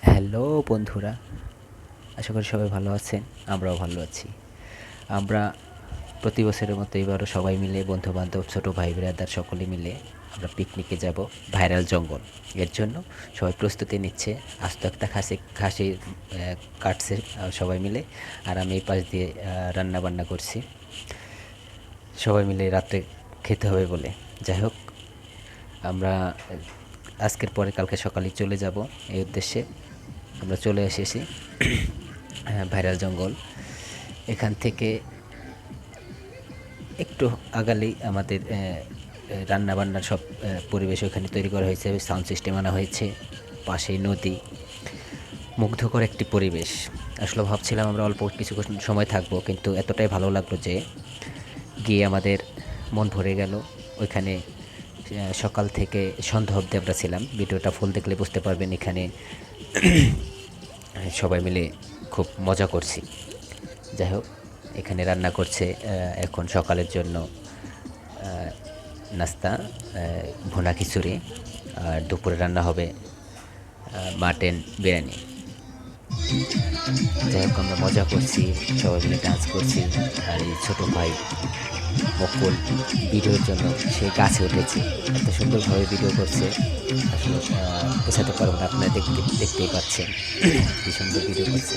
Hello বন্ধুরা, আশা করি সবাই ভালো আছেন। আমরাও ভালো আছি। আমরা প্রতি বছরের মতো এবারও সবাই মিলে, বন্ধুবান্ধব, ছোটো ভাই ব্রাদার সকলে মিলে আমরা পিকনিকে যাব ভাইরাল জঙ্গল। এর জন্য সবাই প্রস্তুতি নিচ্ছে। আস্ত একটা খাসি কাটছে সবাই মিলে, আর আমি এই পাশ দিয়ে রান্না বান্না করছি সবাই মিলে রাত্রে খেতে হবে বলে। যাই হোক, আমরা আজকের পরে কালকে সকালে চলে যাব এই উদ্দেশ্যে। আমরা চলে এসেছি ভাইরাল জঙ্গল। এখান থেকে একটু আগালেই আমাদের রান্নাবান্নার সব পরিবেশ ওখানে তৈরি করা হয়েছে, সাউন্ড সিস্টেম আনা হয়েছে, পাশেই নদী, মুগ্ধকর একটি পরিবেশ। আসলে ভাবছিলাম আমরা অল্প কিছু সময় থাকবো, কিন্তু এতটাই ভালো লাগলো যে গিয়ে আমাদের মন ভরে গেল। ওইখানে সকাল থেকে সন্ধ্যা অবধি আমরা ছিলাম। ভিডিওটা ফুল দেখলে বুঝতে পারবেন এখানে সবাই মিলে খুব মজা করছি। যাই হোক, এখানে রান্না করছে এখন সকালের জন্য নাস্তা ভুনা খিচুড়ি, আর দুপুরে রান্না হবে মাটন বিরিয়ানি। যাই হোক, আমরা মজা করছি, সবাই মিলে ডান্স করছি। আর এই ছোটো ভাই মকুল ভিডিওর জন্য সে গাছে উঠেছে, এত সুন্দরভাবে ভিডিও করছে, আসলে বোঝাতে পারবো না, আপনারা দেখতেই পাচ্ছেন কি সুন্দর ভিডিও করছে।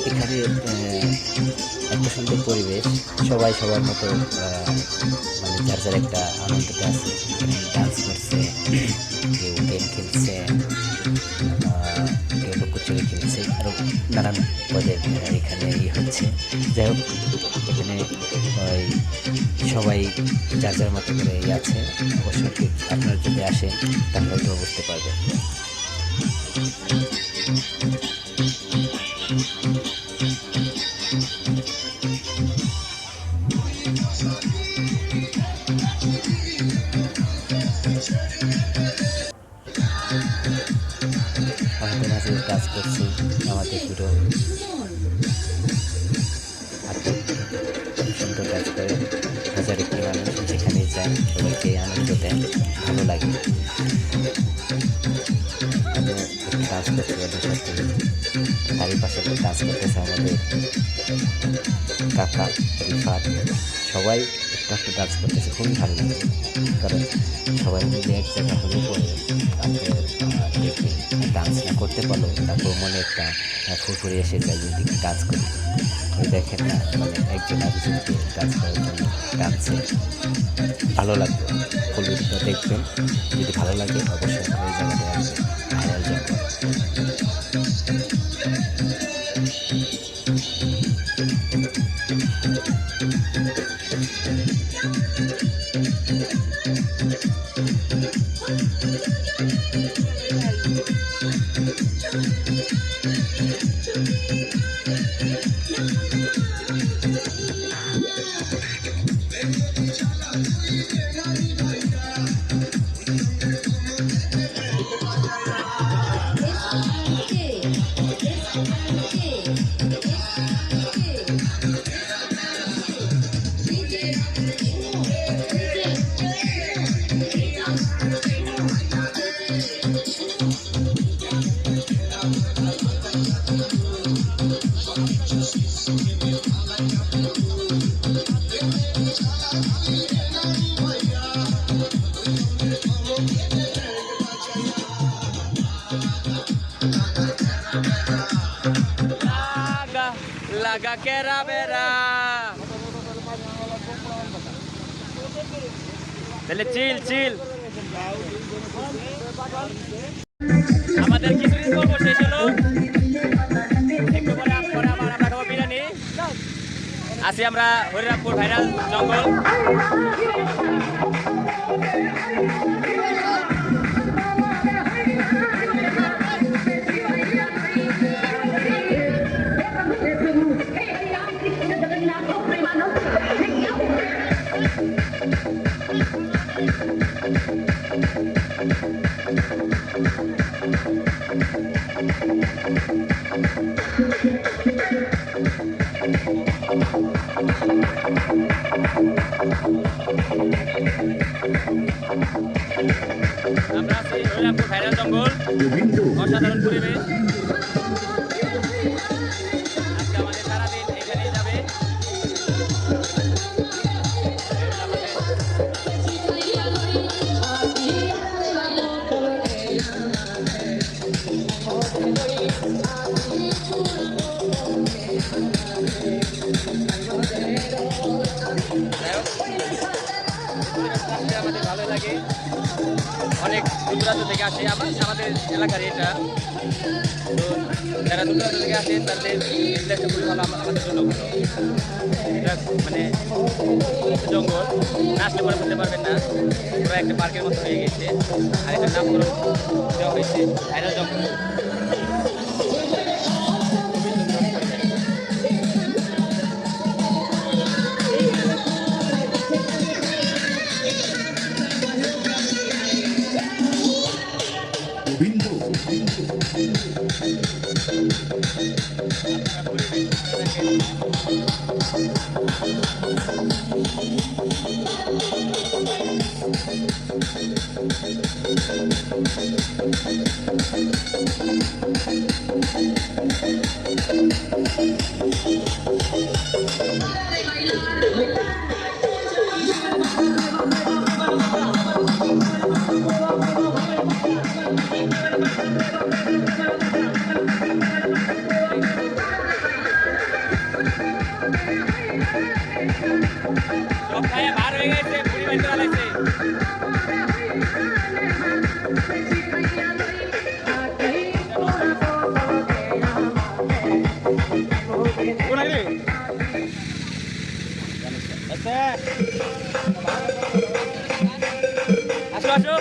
এখানে এত সুন্দর পরিবেশ, সবাই সবার মতো মানে যার যার একটা আনন্দতে আছে। ডান্স করছে, কেউ গেম খেলছে, কেউ লুকোচুরি খেলছে, আরও নানান পদের এখানে হচ্ছে। যাই হোক, এখানে ওই সবাই যার যার মতো করে আছে। অবশ্যই আপনারা যদি আসেন তাহলে হয়তো বুঝতে পারবেন। আমাদের মাঝে কাজ করছি আমাদের হিরো আপু, সুন্দর কাজ করে। হাজার একটি মানুষ যেখানে যায় সবাইকে আনন্দ দেন, ভালো লাগে। আমি একটু ডান্স করছি ওদের সাথে। তারই পাশে ডান্স করতেছে আমাদের কাকা রিফাত। সবাই একটু একটু ডান্স করতেছে, খুবই ভালো লাগে। কারণ সবাই মিলে এক জায়গা হলে পরে আপনার দেখে ডান্স না করতে পারলো, তারপর মনে একটা ফুরফুরি এসে যায় যদি একটু ডান্স করি। ওই দেখেন না, মানে একজন আরেকজনকে ডান্স করার জন্য ডান্সে ভালো লাগবে। ফুল ভিডিওটা দেখবেন, যদি ভালো লাগে অবশ্যই ওই জায়গাতে আসবেন, ভাইরাল জঙ্গল। Laga kera bera. তাহলে চিল আমাদের খিচুড়ি পর্ব শেষ হলো। একটু পরে আমরা খাবো বিরিয়ানি। আছি আমরা হরিরামপুর ভাইরাল জঙ্গল। আমরা আছি হরিরামপুর ভাইরাল জঙ্গল, অসাধারণ পরিবেশ। আজকে আমাদের সারাদিন এখানেই যাবে। আমাদের ভালো লাগে, অনেক দূর দূরান্ত থেকে আসে আমাদের এলাকার এটা। তো যারা দূর দূরান্ত থেকে আসে তাদের প্লেসটা খুবই ভালো, আমাদের জন্য ভালো। এটা মানে জঙ্গল, না আসলে পরে বুঝতে পারবেন না, পুরো একটা পার্কের মতো হয়ে গেছে। আর এটার নামকরণ দেওয়া হয়েছে ভাইরাল জঙ্গল। সব খাইয়ে বার হয়ে গেছে, পুরি বাইতে লাগছে। আসো আসো।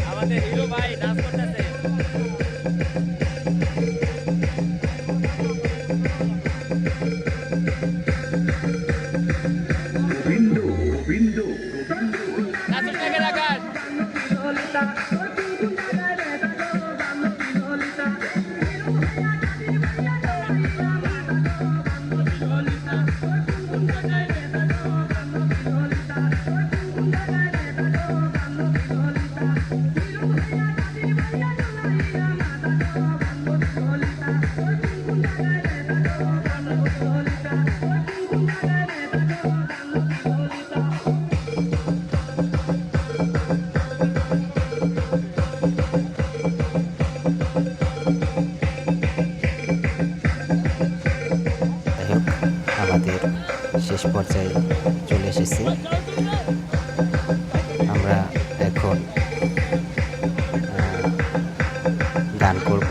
আমাদের হিরো ভাই ডান্স করতেছে। নাচুর থেকে রাখান। আমাদের শেষ পর্যায়ে চলে এসেছি। আমরা এখন গান করব।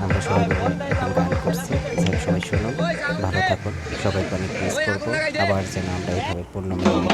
আমরা সবাই মিলে এখন গান করছি। সবাই শুনুন, ভালো থাকুন, সবাইকে অনেক মিস করবো। আবার যেন আমরা এইভাবে পূর্ণ মিলন